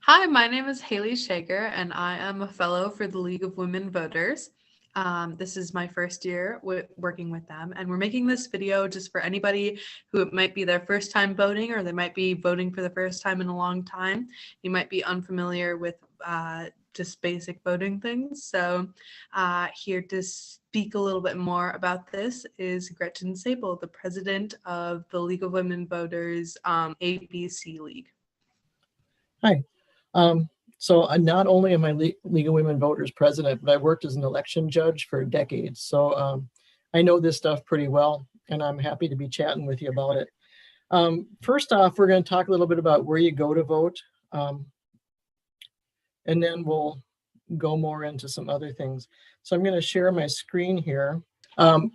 Hi, my name is Haley Shaker, and I am a fellow for the League of Women Voters. This is my first year working with them, and we're making this video just for anybody who it might be their first time voting, or they might be voting for the first time in a long time. You might be unfamiliar with just basic voting things. So here to speak a little bit more about this is Gretchen Sabel, the president of the League of Women Voters ABC League. Hi. So not only am I League of Women Voters president, but I worked as an election judge for decades. So I know this stuff pretty well, and I'm happy to be chatting with you about it. First off, we're going to talk a little bit about where you go to vote, and then we'll go more into some other things. So I'm going to share my screen here.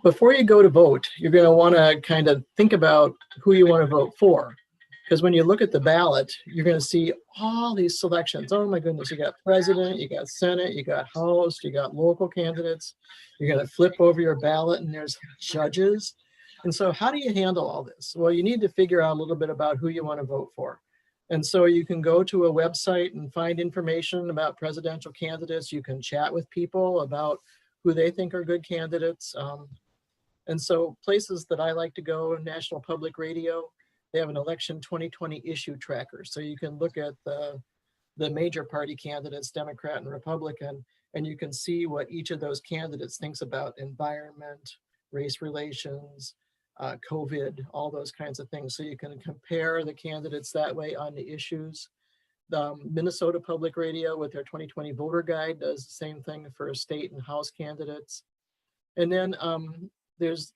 Before you go to vote, you're going to want to kind of think about who you want to vote for. Because when you look at the ballot, you're going to see all these selections. Oh my goodness, you got president, you got Senate, you got House, you got local candidates. You're going to flip over your ballot and there's judges. And so how do you handle all this? Well, you need to figure out a little bit about who you want to vote for. And so you can go to a website and find information about presidential candidates. You can chat with people about who they think are good candidates. And so places that I like to go, National Public Radio, they have an election 2020 issue tracker. So you can look at the major party candidates, Democrat and Republican, and you can see what each of those candidates thinks about environment, race relations, COVID, all those kinds of things. So you can compare the candidates that way on the issues. The Minnesota Public Radio with their 2020 voter guide does the same thing for state and House candidates. And then there's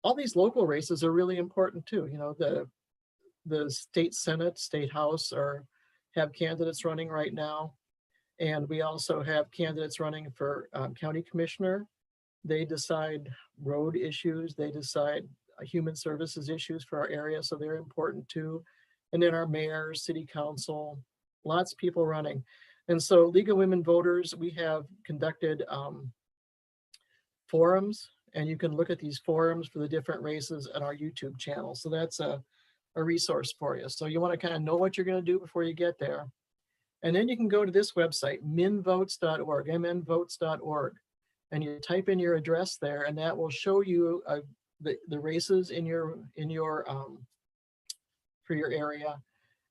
all these local races are really important too. You know, the state Senate, state House have candidates running right now. And we also have candidates running for county commissioner. They decide road issues, they decide human services issues for our area, so they're important too. And then our mayor, city council, lots of people running. And so League of Women Voters, we have conducted forums, and you can look at these forums for the different races on our YouTube channel. So that's a resource for you. So you want to kind of know what you're going to do before you get there. And then you can go to this website, minvotes.org, mnvotes.org, and you type in your address there, and that will show you the races in your for your area.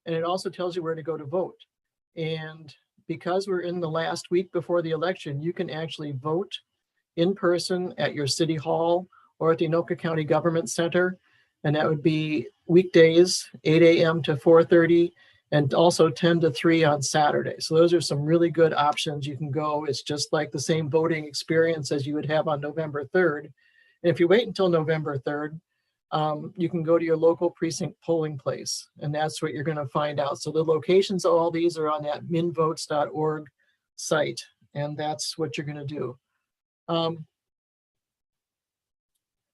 And it also tells you where to go to vote. And because we're in the last week before the election, you can actually vote in person at your city hall or at the Anoka County Government Center. And that would be weekdays, 8 a.m. to 4:30, and also 10 to 3 on Saturday. So those are some really good options. You can go. It's just like the same voting experience as you would have on November 3rd. And if you wait until November 3rd, you can go to your local precinct polling place, and that's what you're going to find out. So the locations of all these are on that minvotes.org site, and that's what you're going to do.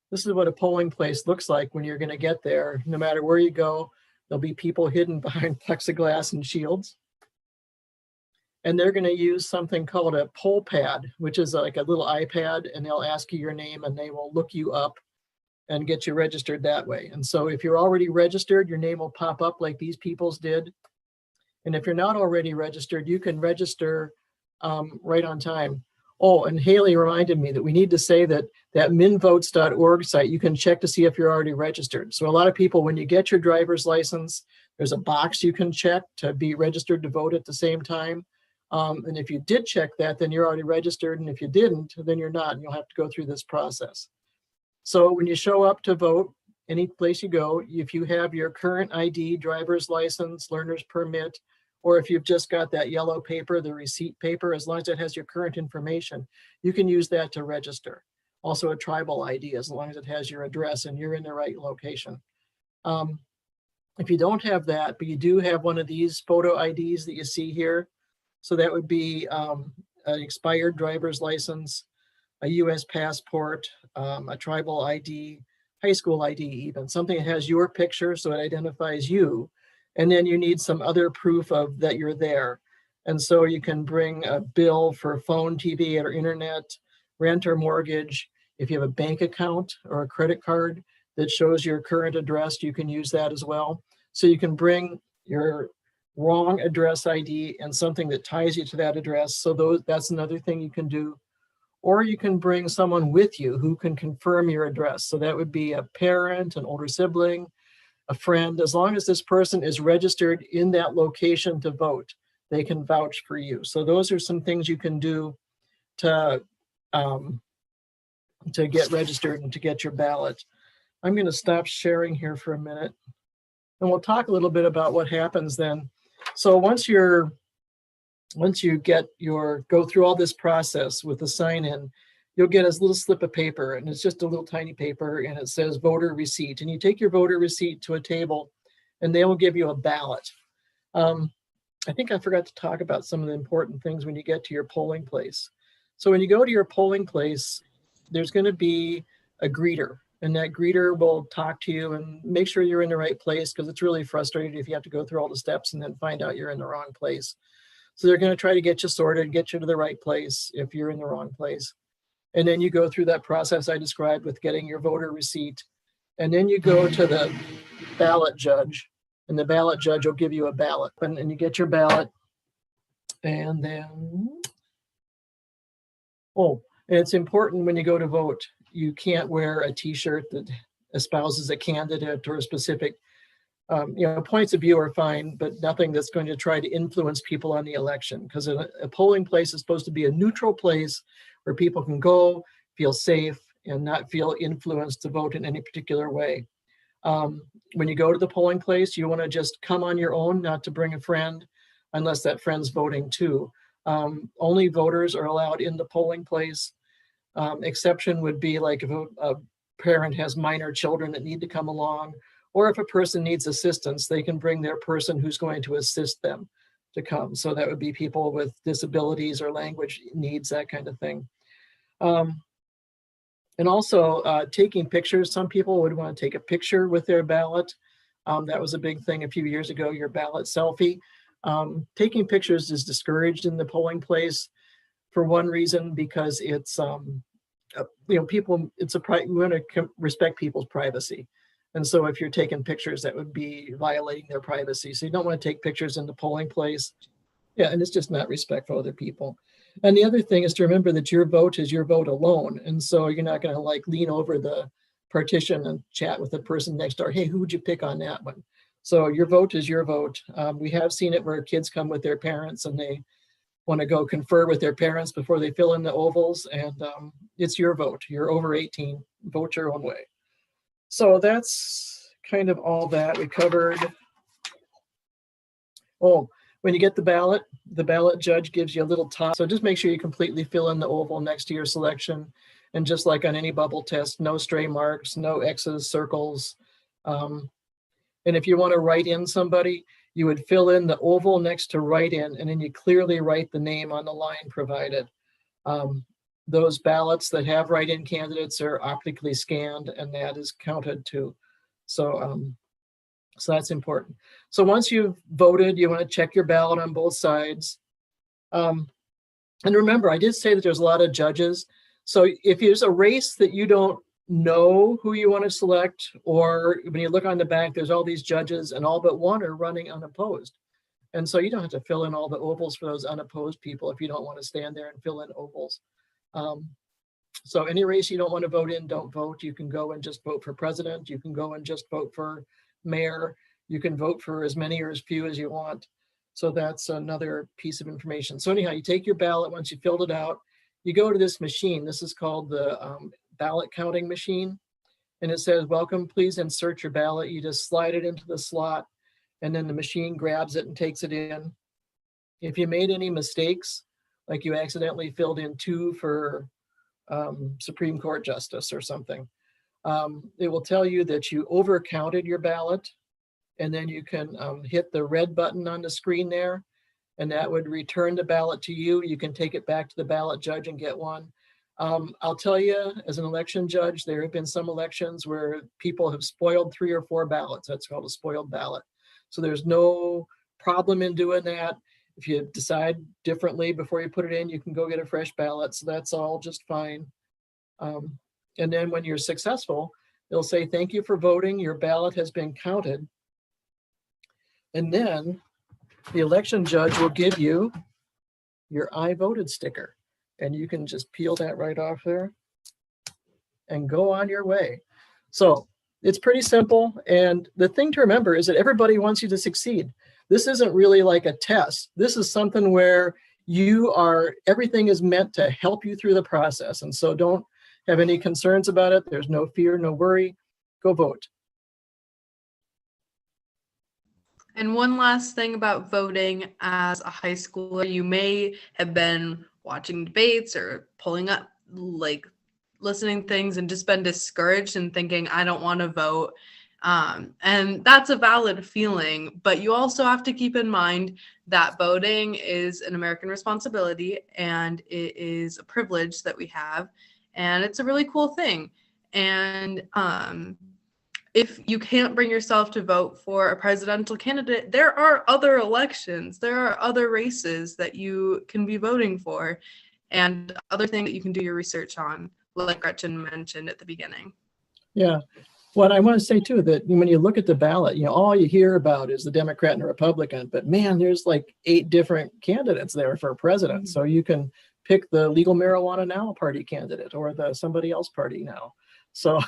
This is what a polling place looks like when you're going to get there. No matter where you go, there'll be people hidden behind plexiglass and shields. And they're going to use something called a poll pad, which is like a little iPad, and they'll ask you your name and they will look you up and get you registered that way. And so if you're already registered, your name will pop up like these people's did. And if you're not already registered, you can register right on time. Oh, and Haley reminded me that we need to say that minvotes.org site, you can check to see if you're already registered. So a lot of people, when you get your driver's license, there's a box you can check to be registered to vote at the same time. And if you did check that, then you're already registered. And if you didn't, then you're not, and you'll have to go through this process. So when you show up to vote, any place you go, if you have your current ID, driver's license, learner's permit, or if you've just got that yellow paper, the receipt paper, as long as it has your current information, you can use that to register. Also a tribal ID, as long as it has your address and you're in the right location. If you don't have that, but you do have one of these photo IDs that you see here, so that would be an expired driver's license, a US passport, a tribal ID, high school ID even, something that has your picture so it identifies you. And then you need some other proof of that you're there. And so you can bring a bill for phone, TV, or internet, rent or mortgage. If you have a bank account or a credit card that shows your current address, you can use that as well. So you can bring your wrong address ID and something that ties you to that address. So that's another thing you can do. Or you can bring someone with you who can confirm your address. So that would be a parent, an older sibling, a friend. As long as this person is registered in that location to vote, they can vouch for you. So those are some things you can do to get registered and to get your ballot. I'm going to stop sharing here for a minute, and we'll talk a little bit about what happens then. So once you go through all this process with the sign in, you'll get a little slip of paper, and it's just a little tiny paper, and it says voter receipt. And you take your voter receipt to a table, and they will give you a ballot. I think I forgot to talk about some of the important things when you get to your polling place. So when you go to your polling place, there's going to be a greeter, and that greeter will talk to you and make sure you're in the right place, because it's really frustrating if you have to go through all the steps and then find out you're in the wrong place. So they're going to try to get you sorted, get you to the right place if you're in the wrong place. And then you go through that process I described with getting your voter receipt. And then you go to the ballot judge, and the ballot judge will give you a ballot. And you get your ballot. And then, and it's important when you go to vote, you can't wear a t-shirt that espouses a candidate or a specific, points of view are fine, but nothing that's going to try to influence people on the election, because a polling place is supposed to be a neutral place where people can go, feel safe, and not feel influenced to vote in any particular way. When you go to the polling place, you want to just come on your own, not to bring a friend, unless that friend's voting too. Only voters are allowed in the polling place. Exception would be like if a parent has minor children that need to come along, or if a person needs assistance, they can bring their person who's going to assist them to come. So that would be people with disabilities or language needs, that kind of thing. And also taking pictures. Some people would want to take a picture with their ballot. That was a big thing a few years ago, your ballot selfie. Taking pictures is discouraged in the polling place for one reason, because it's, people, we want to respect people's privacy. And so if you're taking pictures, that would be violating their privacy. So you don't want to take pictures in the polling place. Yeah, and it's just not respectful of other people. And the other thing is to remember that your vote is your vote alone. And so you're not going to like lean over the partition and chat with the person next door. Hey, who would you pick on that one? So your vote is your vote. We have seen it where kids come with their parents and they want to go confer with their parents before they fill in the ovals. And it's your vote. You're over 18. Vote your own way. So that's kind of all that we covered. When you get the ballot judge gives you a little top. So just make sure you completely fill in the oval next to your selection. And just like on any bubble test, no stray marks, no X's, circles. And if you want to write in somebody, you would fill in the oval next to write in, and then you clearly write the name on the line provided. Those ballots that have write-in candidates are optically scanned, and that is counted too. So that's important. So once you've voted, you want to check your ballot on both sides. And remember, I did say that there's a lot of judges. So if there's a race that you don't know who you want to select, or when you look on the back, there's all these judges and all but one are running unopposed. And so you don't have to fill in all the ovals for those unopposed people if you don't want to stand there and fill in ovals. So any race you don't want to vote in, don't vote. You can go and just vote for president. You can go and just vote for mayor. You can vote for as many or as few as you want. So that's another piece of information. So anyhow, you take your ballot, once you filled it out, you go to this machine. This is called the ballot counting machine. And it says, welcome, please insert your ballot. You just slide it into the slot, and then the machine grabs it and takes it in. If you made any mistakes, like you accidentally filled in 2 for Supreme Court justice or something, it will tell you that you overcounted your ballot, and then you can hit the red button on the screen there, and that would return the ballot to you. You can take it back to the ballot judge and get one. I'll tell you, as an election judge, there have been some elections where people have spoiled 3 or 4 ballots. That's called a spoiled ballot. So there's no problem in doing that. If you decide differently before you put it in, you can go get a fresh ballot. So that's all just fine. And then when you're successful, they'll say, thank you for voting. Your ballot has been counted. And then the election judge will give you your I voted sticker, and you can just peel that right off there and go on your way. So it's pretty simple. And the thing to remember is that everybody wants you to succeed. This isn't really like a test. This is something where everything is meant to help you through the process. And so don't have any concerns about it. There's no fear, no worry. Go vote. And one last thing about voting as a high schooler, you may have been watching debates or pulling up, like listening things and just been discouraged and thinking, I don't want to vote. And that's a valid feeling, but you also have to keep in mind that voting is an American responsibility and it is a privilege that we have. And it's a really cool thing. And if you can't bring yourself to vote for a presidential candidate, there are other elections, there are other races that you can be voting for, and other things that you can do your research on, like Gretchen mentioned at the beginning. Yeah. Well, I want to say too that when you look at the ballot, all you hear about is the Democrat and the Republican, but man, there's like 8 different candidates there for president. Mm-hmm. So you can pick the Legal Marijuana Now party candidate or the somebody else party now. So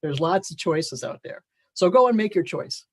there's lots of choices out there. So go and make your choice.